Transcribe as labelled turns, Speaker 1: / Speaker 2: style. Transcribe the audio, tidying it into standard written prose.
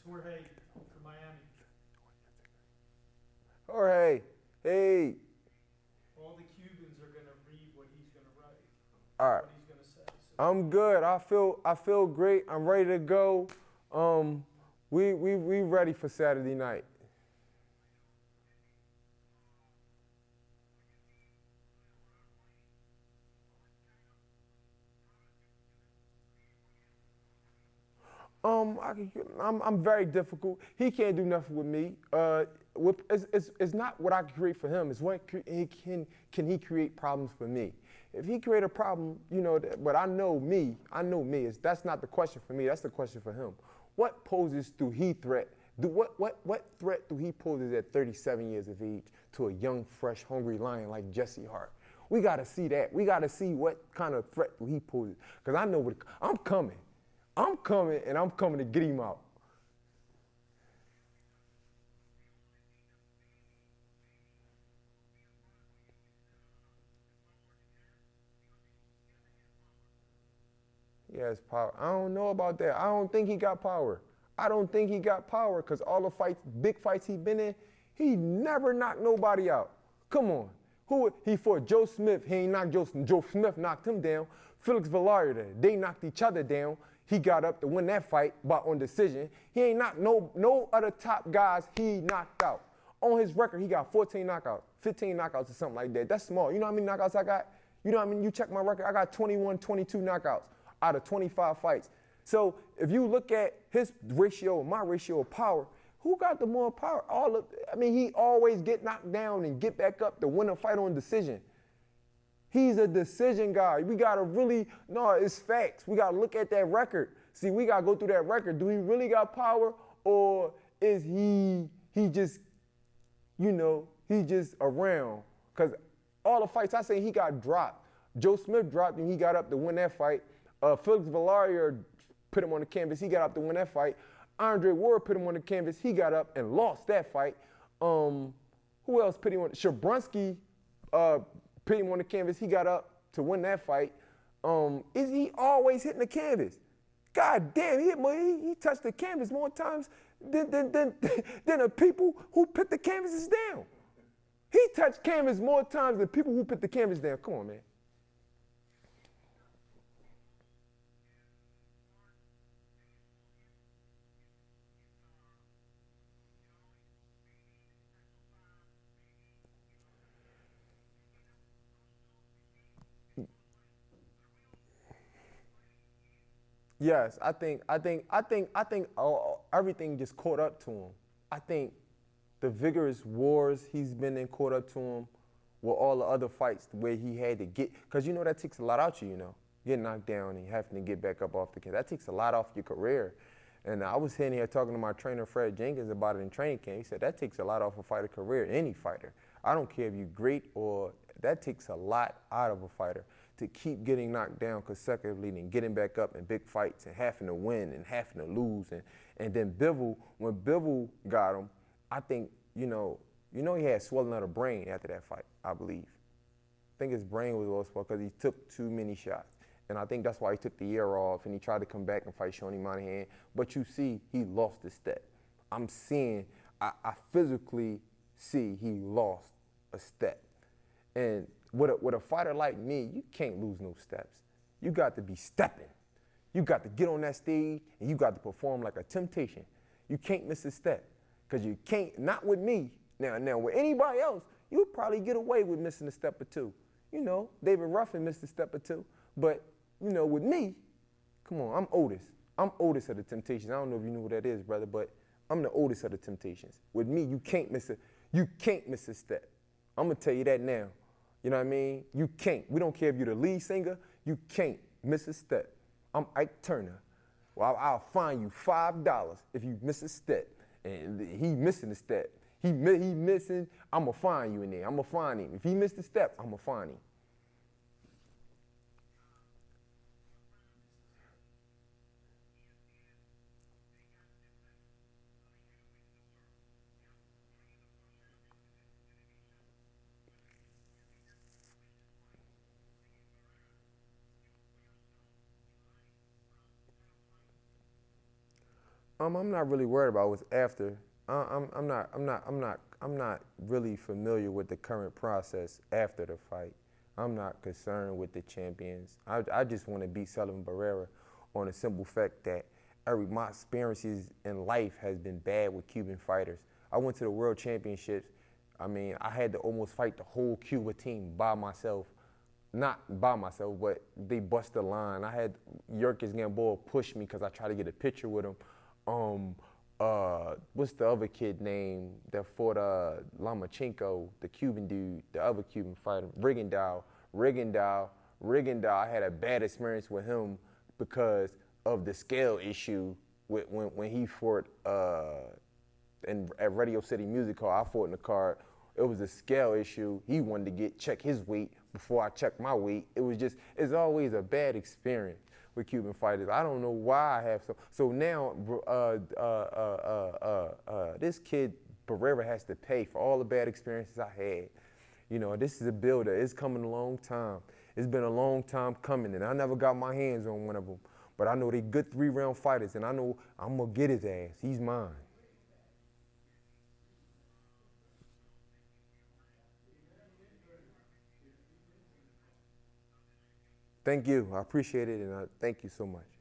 Speaker 1: Jorge from Miami.
Speaker 2: Jorge, hey.
Speaker 1: All the Cubans are going to read what he's going to write,
Speaker 2: All right.
Speaker 1: what he's going to say. So
Speaker 2: I'm good. I feel great. I'm ready to go. We ready for Saturday night. I'm very difficult. He can't do nothing with me. It's not what I can create for him. It's what can he create problems for me. If he create a problem, but I know me. That's not the question for me. That's the question for him. What poses do he threat? What threat do he poses at 37 years of age to a young, fresh, hungry lion like Jesse Hart? We got to see that. We got to see what kind of threat do he poses. Because I know I'm coming. I'm coming, and I'm coming to get him out. He has power. I don't know about that. I don't think he got power. I don't think he got power because all the fights, big fights he been in, he never knocked nobody out. Come on. He fought Joe Smith. He ain't knocked Joe Smith knocked him down. Felix Villarreal, they knocked each other down. He got up to win that fight on decision. He ain't knocked no other top guys he knocked out. On his record, he got 14 knockouts, 15 knockouts or something like that. That's small. You know how many knockouts I got? You know what I mean? You check my record, I got 21, 22 knockouts out of 25 fights. So if you look at his ratio, my ratio of power, who got the more power? He always get knocked down and get back up to win a fight on decision. He's a decision guy. We got to it's facts. We got to look at that record. See, we got to go through that record. Do he really got power, or is he just, he just around? Because all the fights I say he got dropped. Joe Smith dropped and he got up to win that fight. Felix Villarreal put him on the canvas. He got up to win that fight. Andre Ward put him on the canvas. He got up and lost that fight. Who else put him on? Shabransky put him on the canvas. He got up to win that fight. Is he always hitting the canvas? God damn, he touched the canvas more times than the people who put the canvases down. He touched canvas more times than people who put the canvas down. Come on, man. Yes, I think everything just caught up to him. I think the vigorous wars he's been in caught up to him with all the other fights where he had to get, because that takes a lot out you, getting knocked down and having to get back up off the cage. That takes a lot off your career. And I was sitting here talking to my trainer, Fred Jenkins, about it in training camp. He said that takes a lot off a fighter career, any fighter. I don't care if you're great or that takes a lot out of a fighter to keep getting knocked down consecutively and getting back up in big fights and having to win and having to lose. And then when Bivol got him, I think, he had swelling of the brain after that fight, I believe. I think his brain was all swelled because he took too many shots. And I think that's why he took the year off and he tried to come back and fight Shawnee Monahan. But you see, he lost his step. I physically see he lost a step. And with a fighter like me, you can't lose no steps. You got to be stepping. You got to get on that stage and you got to perform like a temptation. You can't miss a step because you can't, not with me. Now with anybody else, you'll probably get away with missing a step or two. David Ruffin missed a step or two. But, with me, come on, I'm Otis. I'm Otis of the Temptations. I don't know if you know what that is, brother, but I'm the Otis of the Temptations. With me, you can't miss a step. I'm going to tell you that now. You know what I mean? You can't. We don't care if you're the lead singer. You can't miss a step. I'm Ike Turner. Well, I'll fine you $5 if you miss a step. And he missing a step. He missing, I'm going to fine you in there. I'm going to fine him. If he missed a step, I'm going to fine him. I'm not really worried about what's after. I'm not really familiar with the current process after the fight. I'm not concerned with the champions. I just want to beat Sullivan Barrera on the simple fact that my experiences in life has been bad with Cuban fighters. I went to the World Championships. I mean, I had to almost fight the whole Cuba team by myself. Not by myself, but they bust the line. I had Yerkes Gamboa push me because I tried to get a picture with him. What's the other kid name that fought Lomachenko, the Cuban dude, the other Cuban fighter, Rigondeaux. I had a bad experience with him because of the scale issue when he fought at Radio City Music Hall. I fought in the card. It was a scale issue. He wanted to check his weight before I checked my weight. It's always a bad experience with Cuban fighters. I don't know why I have so now this kid Barrera has to pay for all the bad experiences I had. You know, this is a builder. It's coming a long time. It's been a long time coming, and I never got my hands on one of them. But I know they good 3-round fighters, and I know I'm gonna get his ass. He's mine. Thank you. I appreciate it, and I thank you so much.